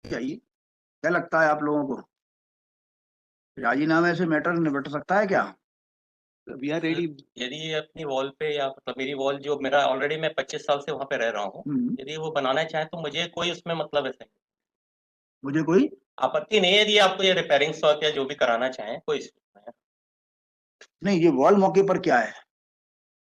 चाहिए। क्या लगता है आप लोगों को, राजीनामे से मैटर निपट सकता है क्या? We are ready. यदि अपनी वॉल पे या मतलब मेरी वॉल जो मेरा ऑलरेडी मैं 25 साल से वहाँ पे रह रहा हूँ, यदि वो बनाना चाहे तो मुझे कोई उसमें मतलब ऐसे मुझे कोई आपत्ति नहीं है। यदि आपको ये रिपेयरिंग वर्क या जो भी कराना चाहें कोई इशू नहीं। ये वॉल मौके पर क्या है?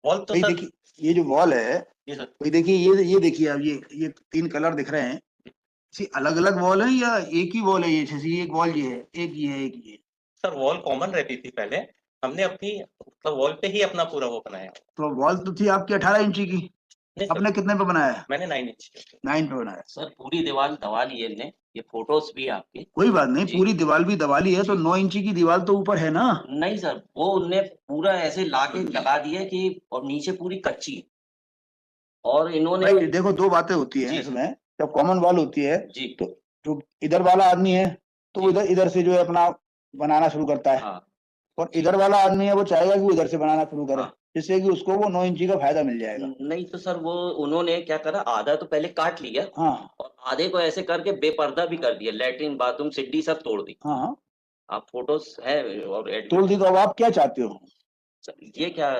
वॉल तो भाई सर देखिए, ये जो वॉल है, जी सर, भाई देखिए, ये देखिए आप, ये 3 कलर दिख रहे हैं। इसी अलग अलग वॉल है या एक ही वॉल है? ये जैसे एक वॉल ये है, एक ये है, एक ये। सर वॉल कॉमन रहती थी पहले, हमने अपनी मतलब वॉल पे ही अपना पूरा वो बनाया। तो वॉल तो थी आपकी 18 इंची की, आपने कितने पे बनाया है? मैंने 9 इंच 9 पे बनाया। सर पूरी दीवार दबा ली है इनने, ये फोटोज भी है आपकी। कोई बात नहीं, पूरी दीवार भी दबा ली है तो 9 इंची की दीवार तो ऊपर है ना। नहीं सर, वो उनने पूरा ऐसे लाके लगा दिया कि, और नीचे पूरी कच्ची है। और इन्होंने भाई देखो, 2 बातें होती है इसमें। जब कॉमन वॉल होती है जी तो जो इधर वाला आदमी है तो वो इधर से जो है अपना बनाना शुरू करता है। हाँ और इधर वाला आदमी है वो चाहेगा कि वो इधर से बनाना शुरू करे, हाँ। जिससे कि उसको वो 9 इंची का फायदा मिल जाएगा। नहीं तो सर, वो उन्होंने क्या करा, आधा तो पहले काट लिया हाँ और आधे को ऐसे करके बेपर्दा भी कर दिया, लैट्रिन बाथरूम सीढ़ी सब तोड़ दी। हाँ, आप फोटोज है और तोड़ दी तो अब आप क्या चाहते हो? ये क्या।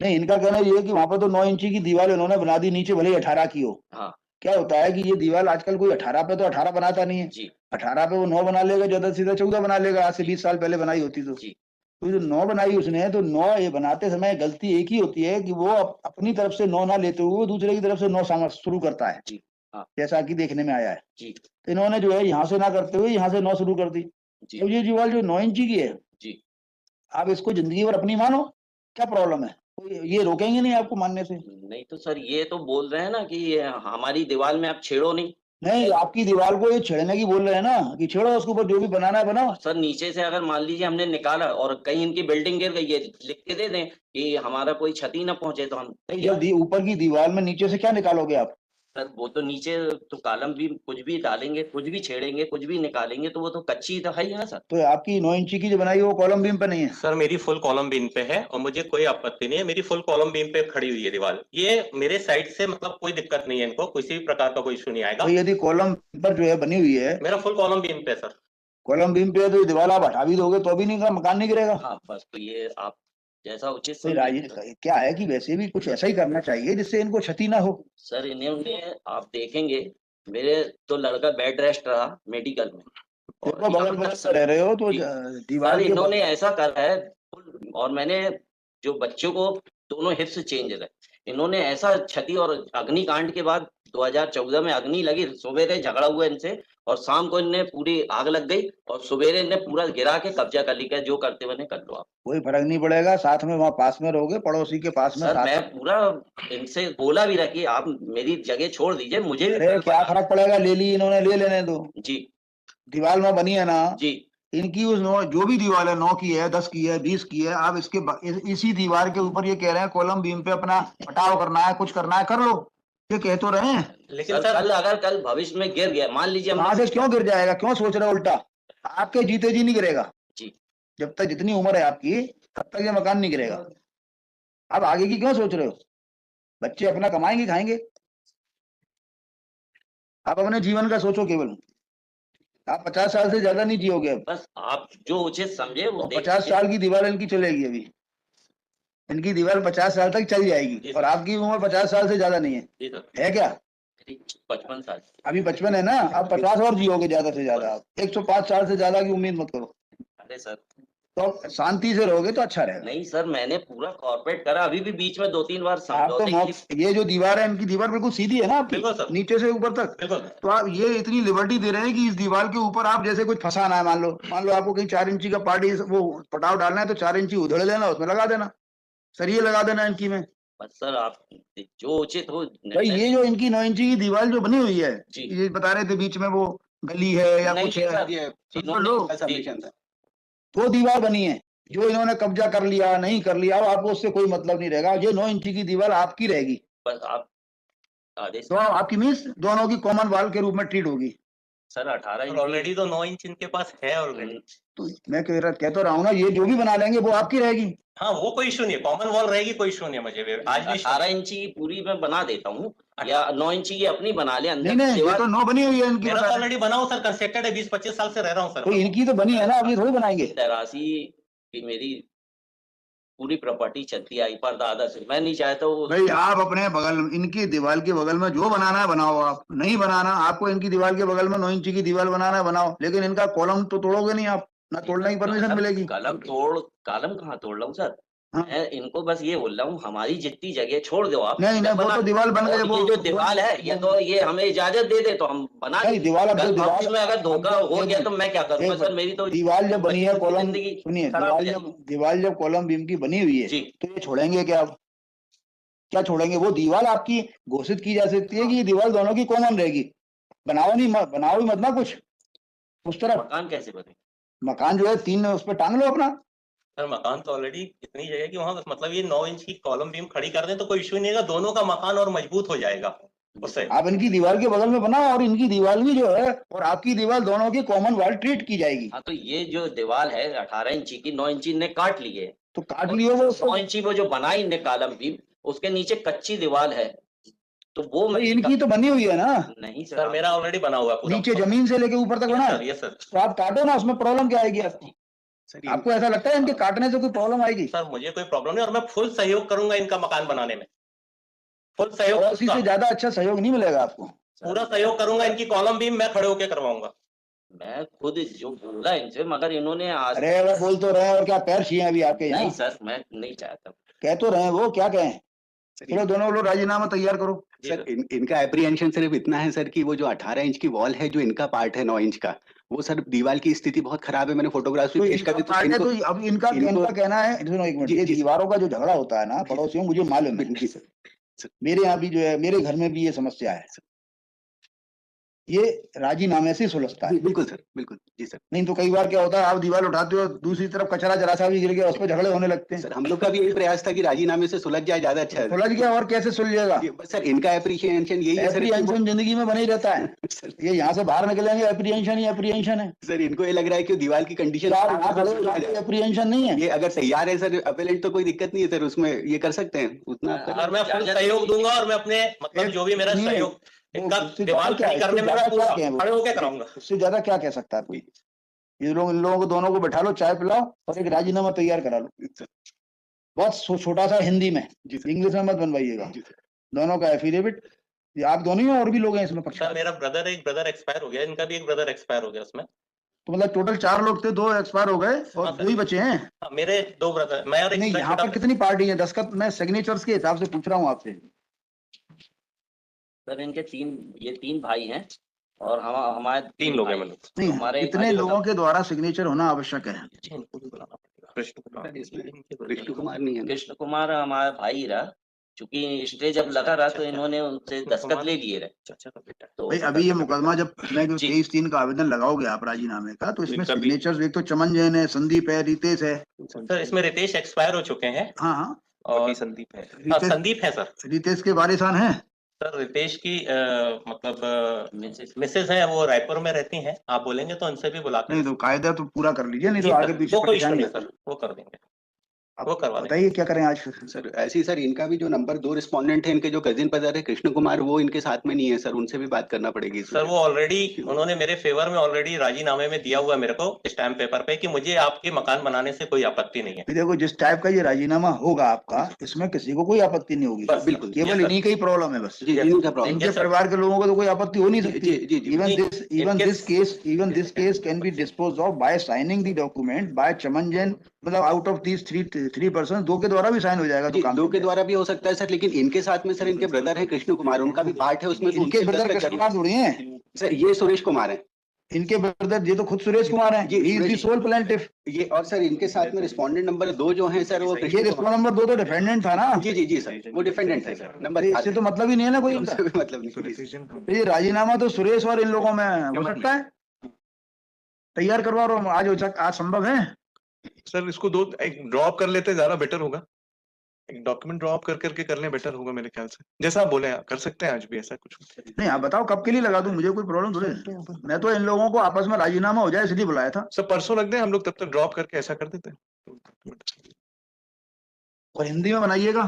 नहीं, इनका कहना ये है कि वहां पर तो 9 इंची की दीवार उन्होंने बना दी, नीचे भले ही 18 की हो। हाँ क्या होता है कि ये दीवार आजकल कोई 18 पे तो 18 बनाता नहीं है जी 18 पे वो 9 बना लेगा, ज्यादा से सीधा 14 बना लेगा। आज से 20 साल पहले बनाई होती तो जी जो 9 बनाई उसने, तो 9 ये बनाते समय गलती एक ही होती है कि वो अपनी तरफ से 9 ना लेते हुए दूसरे की तरफ से 9 शुरू करता है। जी हाँ जैसा कि देखने में आया है। जी तो इन्होंने जो है यहाँ से ना करते हुए यहाँ से 9 शुरू कर दी। जी अब ये दीवार जो 9 इंची की है, जी। आप इसको जिंदगी भर अपनी मानो, क्या प्रॉब्लम है? ये रोकेंगे नहीं आपको मानने से। नहीं तो सर, ये तो बोल रहे हैं ना कि ये हमारी दीवार में आप छेड़ो नहीं। नहीं, आपकी दीवार को ये छेड़ने की बोल रहे हैं ना, कि छेड़ो उसके ऊपर जो भी बनाना है बनाओ। सर नीचे से अगर मान लीजिए हमने निकाला और कहीं इनकी बिल्डिंग गिर गई है, लिख के दे दें कि हमारा कोई क्षति न पहुंचे, तो हम नहीं, जब ऊपर की दीवार में नीचे से क्या निकालोगे आप? सर वो तो नीचे तो कॉलम भी कुछ भी डालेंगे, कुछ भी छेड़ेंगे, कुछ भी निकालेंगे, तो वो तो कच्ची तो है ही ना सर। तो आपकी 9 इंची की जो बनाई है वो कॉलम बीम पे नहीं है? सर मेरी फुल कॉलम बीम पे है और मुझे कोई आपत्ति नहीं है। मेरी फुल कॉलम बीम पे खड़ी हुई है दीवार। ये मेरे साइड से मतलब कोई दिक्कत नहीं है, इनको किसी भी प्रकार का कोई इशू नहीं आएगा। तो यदि कॉलम पर जो है बनी हुई है, मेरा फुल कॉलम बीम पे है सर। कॉलम बीम पे है, तो ये दीवार आप हटा भी दोगे तो भी नहीं, मकान नहीं गिरेगा। हाँ बस, तो ये आप जैसा उचित तो समझे। क्या है कि वैसे भी कुछ ऐसा ही करना चाहिए जिससे इनको क्षति ना हो। सर इन्होंने, आप देखेंगे, मेरे तो लड़का बेड रेस्ट रहा मेडिकल में, देखो बगल में रह रहे हो तो दीवार सर के इन्होंने ऐसा करा है। और मैंने जो बच्चों को दोनों हिप्स चेंज है, इन्होंने ऐसा क्षति, और अग्निकांड के बाद 2014 में अग्नि लगी, सवेरे झगड़ा हुआ इनसे और शाम को इनने पूरी आग लग गई और सवेरे इनने पूरा गिरा के कब्जा कर लिया। जो करते बने कर लो आप, कोई फर्क नहीं पड़ेगा, साथ में वहाँ पास में रहोगे, पड़ोसी के पास में। सर मैं पूरा इनसे बोला भी रहा कि आप मेरी जगह छोड़ दीजिए, मुझे भी अरे क्या फर्क पड़ेगा, ले ली इन्होंने, ले लेने दो। जी दीवार में बनी है ना जी इनकी, उस 9 जो भी दीवार है, 9 की है, 10 की है, 20 की है, आप इसी दीवार के ऊपर ये कह रहे हैं कॉलम बीम पे अपना हटाव करना है, कुछ करना है कर लो। ये कह तो रहे हैं। लेकिन सर कल अगर कल भविष्य में गिर गया, मान लीजिए वहां से क्यों गिर जाएगा? क्यों सोच रहे हो उल्टा? आपके जीते जी नहीं गिरेगा। जी जब तक जितनी उम्र है आपकी तब तक ये मकान नहीं गिरेगा। आप आगे की क्यों सोच रहे हो? बच्चे अपना कमाएंगे खाएंगे, आप अपने जीवन का सोचो केवल। आप 50 साल से ज्यादा नहीं जियोगे अब। बस आप जो उचित समझे वो 50 साल की दीवार इनकी चलेगी अभी। इनकी दीवार 50 साल तक चल जाएगी और आपकी उम्र 50 साल से ज्यादा नहीं है क्या? 55 साल। अभी 55 है ना, आप 50 और जियोगे ज्यादा से ज्यादा। आप 105 साल से ज्यादा की उम्मीद मत करो। अरे सर, तो शांति से रहोगे तो अच्छा रहेगा। नहीं सर, मैंने पूरा कॉर्पोरेट करा, अभी भी बीच में 2-3 बार आप तो ये जो दीवार है इनकी दीवार बिल्कुल सीधी है ना आपकी, नीचे से ऊपर तक। तो आप ये इतनी लिबर्टी दे रहे हैं कि इस दीवार के ऊपर आप जैसे कुछ फंसाना है। मान लो आपको कहीं 4 इंची का पार्टी वो पटाव डालना है तो 4 इंची उधड़ लेना, उसमें लगा देना, सरिये लगा देना इनकी में। बस सर आप जो उचित हो। भाई ये जो इनकी 9 इंची की दीवार जो बनी हुई है, ये बता रहे थे बीच में वो गली है या कुछ है, तो दीवार बनी है जो इन्होंने कब्जा कर लिया नहीं कर लिया, आपको उससे कोई मतलब नहीं रहेगा। ये 9 इंची की दीवार आपकी रहेगी। बस आप आदेश तो आपकी मीन्स दोनों की कॉमन वॉल के रूप में ट्रीट होगी। सर 18 इंच ऑलरेडी तो 9 इंच इनके पास है ऑलरेडी। तो मैं कह तो रहा हूँ ना, ये जो भी बना लेंगे वो आपकी रहेगी। हाँ वो कोई इशू नहीं है, कॉमन वॉल रहेगी, कोई इशू नहीं है। मुझे भी आज भी 18 इंची की पूरी मैं बना देता हूँ, या 9 इंची की अपनी बना ले अंदर नहीं नहीं, ये दीवार। तो 9 बनी हुई है इनकी, मेरा बता तो रहे हैं। ऑलरेडी बना हूँ सर, कंस्ट्रक्टेड है, 20-25 साल से रह रहा हूँ तो सर। इनकी तो बनी है ना, अब ये थोड़ी बनाएंगे। तेरासी की मेरी पूरी प्रॉपर्टी चलती आई पर दादा से, मैं नहीं चाहता वो। भाई आप अपने बगल में, इनकी दीवार के बगल में जो बनाना है बनाओ, आप नहीं बनाना आपको इनकी दीवार के बगल में 9 इंची की दीवार बनाना है बनाओ, लेकिन इनका कॉलम तो तोड़ोगे नहीं आप, ना तोड़ने की परमिशन मिलेगी। कलम कहाँ तोड़ रहा हूँ सर, हाँ। मैं इनको बस ये बोल रहा हूँ हमारी जितनी जगह छोड़ दो आप। नहीं नहीं, वो तो दीवार बन गई, और वो ये जो दीवार है ये तो ये हमें इजाजत दे दे तो हम बना नहीं, देंगे। दीवार अब जो कल दीवार भविष्य में अगर धोखा हो गया तो मैं क्या करूंगा सर, मेरी तो दीवार जब बनी है बच्चों की कॉलम, जिंदगी सुनिए, खराब हो दीवार जब कॉलम बीम की बनी हुई है जी। तो ये छोड़ेंगे क्या, आप क्या छोड़ेंगे? वो दीवार आपकी घोषित की जा सकती है कि ये दीवार दोनों की कॉमन रहेगी, बनाओ नहीं बनाओ ही मत ना कुछ उस तरफ। मकान कैसे बने? मकान जो है 3 उस पर टांग लो अपना। सर मकान तो ऑलरेडी इतनी जगह कि वहाँ मतलब ये 9 इंच की कॉलम बीम खड़ी कर दें तो कोई इश्यू नहीं है, दोनों का मकान और मजबूत हो जाएगा उससे। आप इनकी दीवार के बगल में बनाओ और इनकी दीवार भी जो है और आपकी दीवार दोनों की कॉमन वाल ट्रीट की जाएगी। हाँ तो ये जो दीवार है 18 इंची की, 9 इंची ने काट ली है, तो काट लियो वो 9 इंची वो जो बनाई इनने कॉलम बीम, उसके नीचे कच्ची दीवार है तो वो भाई इनकी तो बनी हुई है ना। नहीं सर मेरा ऑलरेडी बना हुआ है पूरा। नीचे जमीन से लेके ऊपर तक बना है। ये सर तो आप काटो ना, उसमें प्रॉब्लम क्या आएगी आपको? आपको ऐसा लगता है इनके काटने से कोई प्रॉब्लम आएगी? सर मुझे कोई प्रॉब्लम नहीं और मैं फुल सहयोग करूंगा इनका मकान बनाने में, फुल सहयोग। इसी से ज्यादा अच्छा सहयोग नहीं मिलेगा आपको। पूरा सहयोग करूंगा, इनकी कॉलम बीम मैं खड़े होकर करवाऊंगा। मैं खुद जो बोला इनसे, मगर इन्होंने आज अरे वो बोल तो रहे हैं, और क्या पैर छिए अभी आपके यहाँ? नहीं सर मैं नहीं चाहता। कह तो रहे हैं, वो क्या कहें? चलो दोनों लोग राजीनामा तैयार करो। सर इनका एप्रीहेंशन सिर्फ इतना है सर कि वो जो 18 इंच की वॉल है जो इनका पार्ट है 9 इंच का, वो सर दीवार की स्थिति बहुत खराब है। मैंने फोटोग्राफ तो पेश कर दी इनका तो तो अब इनका कहना है, सुनो एक मिनट, जी, ये जी, दीवारों का जो झगड़ा होता है ना पड़ोसियों, मुझे मालूम है। जी सर, मेरे यहाँ भी जो है, मेरे घर में भी ये समस्या है, ये राजीनामे से सुलझता है। बिल्कुल सर, बिल्कुल जी सर। नहीं तो कई बार क्या होता है, आप दीवार उठाते हो, दूसरी तरफ कचरा जरा सा भी गिर गया, उस पर झगड़े होने लगते हैं। सर हम लोग का भी यही प्रयास था कि राजीनामे से सुलझ जाए, ज्यादा अच्छा है। सुलझ गया और कैसे सुलझेगा? बस सर इनका एप्रीशिएशन यही है सर कि एप्रीहेंशन जिंदगी में बना ही रहता है। सर, ये यहाँ से बाहर निकलेंगे एप्रीहेंशन ही एप्रीहेंशन है। सर इनको ये लग रहा है कि दीवार की कंडीशन एप्रीहेंशन नहीं है। ये अगर तैयार है सर अपेलेंट तो कोई दिक्कत नहीं है सर, उसमें ये कर सकते हैं उतना। और मैं फुल सहयोग दूंगा और मैं अपने मतलब जो भी मेरा सहयोग इनका दीवार खड़ी करने में पूरा खड़े होकर कराऊंगा। उससे ज्यादा क्या कह सकता है कोई? ये लोग, इन लोगों को दोनों को बैठा लो, चाय पिलाओ और एक राजीनामा तैयार करा लो, बहुत छोटा सा हिंदी में, इंग्लिश में मत बनवाइएगा। दोनों का एफिडेविट, आप दोनों ही और भी लोग हैं इसमें पक्ष? सर मेरा एक ब्रदर एक्सपायर हो गया, इनका भी एक ब्रदर एक्सपायर हो गया उसमें। तो मतलब टोटल 4 लोग थे, 2 एक्सपायर हो गए और 2 ही बचे हैं। मेरे 2 ब्रदर, मैं और एक नहीं, यहाँ पर कितनी पार्टी है? दस्तखत मैं सिग्नेचर्स के हिसाब से पूछ रहा हूँ आपसे। सर इनके 3 भाई हैं और हमारे 3 लोग हैं मतलब। नहीं, हमारे कितने लोगों के द्वारा सिग्नेचर होना आवश्यक है? कृष्ण कुमार नहीं है। कृष्ण कुमार हमारा भाई रहा, चूंकि स्टेज जब लगा रहा तो इन्होंने उनसे दस्तखत ले लिए रहे। तो भाई अभी ये मुकदमा जब मैं 23/3 का आवेदन लगाओगे आप राजीनामे का, तो इसमें सिग्नेचर्स एक तो चमन जैन है, संदीप है, रितेश है। सर इसमें रितेश एक्सपायर हो चुके हैं। हाँ हाँ, और संदीप है। हाँ, संदीप है सर। रितेश के वारिसान हैं? सर रितेश की मतलब मिसेज है, वो रायपुर में रहती हैं, आप बोलेंगे तो उनसे भी बुलाते हैं। नहीं तो कायदा तो पूरा कर लीजिए, नहीं तो आगे पीछे वो कोई इशू परेशानी नहीं सर, वो कर देंगे, वो करवा देंगे। बताइए क्या करें आज फिर? सर ऐसे ही सर इनका भी जो नंबर 2 रिस्पोंडेंट है, इनके जो कजिन ब्रदर है कृष्ण कुमार, वो इनके साथ में नहीं है सर, उनसे भी बात करना पड़ेगी सर। वो ऑलरेडी उन्होंने मेरे फेवर में ऑलरेडी राजीनामे में दिया हुआ मेरे को स्टैम्प पेपर पे कि मुझे आपके मकान बनाने से कोई आपत्ति नहीं है। देखो जिस टाइप का ये राजीनामा होगा आपका, इसमें किसी को कोई आपत्ति नहीं होगी, बिल्कुल, केवल इन्हीं का ही प्रॉब्लम है बस। इनके परिवार के लोगों को तो कोई आपत्ति हो नहीं सकती। Even this case can be disposed of by signing the document by चमन जैन, मतलब आउट ऑफ दीज 3 पर्सन, 2 के द्वारा भी साइन हो जाएगा तो काम 2 के द्वारा भी हो सकता है सर, लेकिन इनके साथ में सर इनके ब्रदर है कृष्ण कुमार, उनका भी पार्ट है उसमें। इनके ब्रदर कृष्ण कुमार थोड़ी हैं सर, ये सुरेश कुमार है इनके ब्रदर, ये तो खुद सुरेश कुमार हैं, he is the sole plaintiff. ये, और सर इनके साथ में रिस्पोंडेंट नंबर 2 जो है सर, वो ये रिस्पोंडेंट नंबर 2 तो डिफेंडेंट था ना? जी सर, वो डिफेंडेंट है सर। नंबर इससे तो मतलब ही नहीं है ना कोई, मतलब नहीं। ये राजीनामा तो सुरेश और इन लोगों में हो सकता है, तैयार करवा रहा हूँ आज संभव है? सर इसको एक ड्रॉप कर लेते ज्यादा बेटर होगा, एक डॉक्यूमेंट ड्रॉप करके कर ले, बेटर होगा मेरे ख्याल से। जैसा आप बोले कर सकते हैं आज भी, ऐसा कुछ नहीं। आप बताओ कब के लिए लगा दूं, मुझे कोई प्रॉब्लम थोड़ी है। मैं तो इन लोगों को आपस में राजीनामा हो जाए इसलिए बुलाया था। सर परसों रख दें हम लोग, तब तक ड्रॉप करके ऐसा कर देते हैं। और हिंदी में बनाइएगा।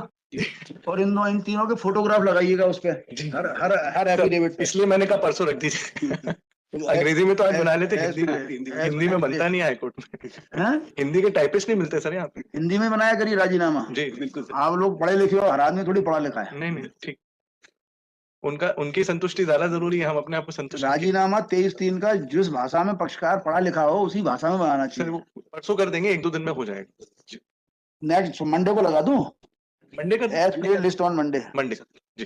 और इन तीनों के फोटोग्राफ लगाइएगा उस पे, जी। हर एफिडेविट पे। इसलिए मैंने कहा परसों रख दीजिए। अंग्रेजी में तो आज बना लेते, हिंदी में बनता नहीं हाईकोर्ट में। हैं? हिंदी के टाइपिस्ट नहीं मिलते सर यहाँ पे। हिंदी में बनाया करिए राजीनामा। जी बिल्कुल सर। आप लोग पढ़े लिखे हो, हर आदमी थोड़ी पढ़ा लिखा है। नहीं ठीक, उनकी संतुष्टि ज्यादा जरूरी है, हम अपने आप को संतुष्ट। राजीनामा 23/3 का जिस भाषा में पक्षकार पढ़ा लिखा हो उसी भाषा में बनाना सर चाहिए। वो परसों कर देंगे, 1-2 दिन में हो जाएगा। नेक्स्ट मंडे को लगा दूं, मंडे का एज पे लिस्ट ऑन मंडे। मंडे जी।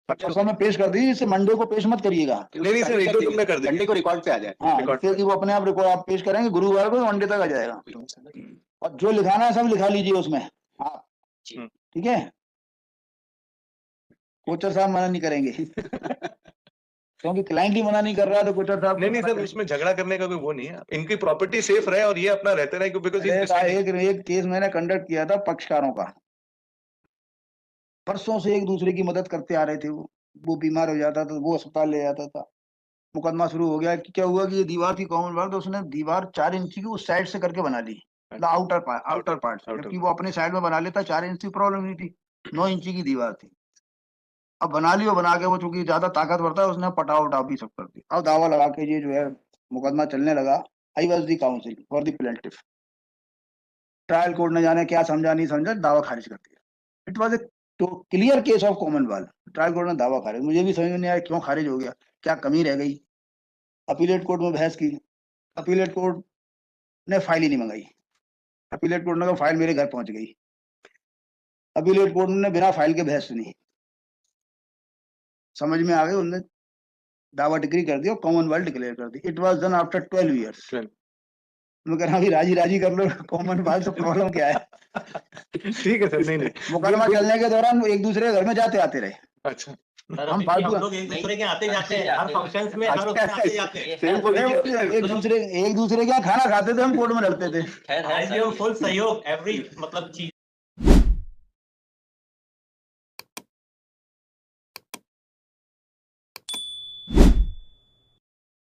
परसों में पेश कर दीजिए, इससे मंडे को पेश मत करिएगा। नहीं सर, 1-2 दिन में कर देंगे। संडे को रिकॉर्ड पे आ जाए। हाँ, रिकॉर्ड क्योंकि वो अपने आप रिकॉर्ड आप पेश करेंगे, गुरुवार को मंडे तक आ जाएगा। और जो लिखाना है सब लिखा लीजिए उसमें आप, ठीक है। कोचर साहब मना नहीं करेंगे क्योंकि क्लाइंट ही मना नहीं कर रहा है तो कोचर साहब नहीं सर, उसमें झगड़ा करने का कोई वो नहीं है। इनकी प्रॉपर्टी सेफ रहे और ये अपना रहते रहे, बिकॉज एक केस मैंने कंडक्ट किया था पक्षकारों का। परसों से एक दूसरे की मदद करते आ रहे थे। वो बीमार हो जाता था, वो अस्पताल ले जाता था, मुकदमा शुरू हो गया कि क्या हुआ कि ये दीवार थी कॉमन वाल, तो उसने दीवार 4 इंच की उस साइड से करके बना ली, आउटर पार्ट, जबकि वो अपने साइड में बना लेता। 4 इंच की प्रॉब्लम नहीं थी, 9 इंच की दीवार थी। अब बना ली, वो बना के वो चूंकि ज्यादा ताकतवर था, उसने पटाव उठा भी सब कर दिया। अब दावा लगा के ये जो है मुकदमा चलने लगा। I was the council for the plaintiff. Trial court ने जाने क्या समझा नहीं समझा, दावा खारिज कर दिया। इट वॉज ए तो clear case of Commonwealth. Trial court ने दावा खारिज, मुझे भी समझ में नहीं आया क्यों खारिज हो गया, क्या कमी रह गई। अपीलेट कोर्ट में बहस की, अपीलेट कोर्ट ने फाइल ही नहीं मंगाई। अपीलेट कोर्ट ने कहा फाइल मेरे घर पहुंच गई। अपीलेट कोर्ट ने बिना फाइल के बहस सुनी, समझ में आ गई, उन्होंने दावा डिक्री कर दिया, कॉमनवेल्थ डिक्लेयर कर दी। It was done after 12 years। मैं कह रहा अभी राजी कर लो, कॉमनवेल्थ तो प्रॉब्लम क्या है। ठीक है सर। नहीं मुकदमा चलने के दौरान एक दूसरे के घर में जाते आते रहे। अच्छा, हम फालतू लोग एक दूसरे के आते जाते हैं, हर फंक्शंस में हर उसमें आते जाते हैं। एक दूसरे के यहाँ खाना खाते थे, हम कोर्ट में लड़ते थे। फुल सहयोग, एवरी मतलब चीज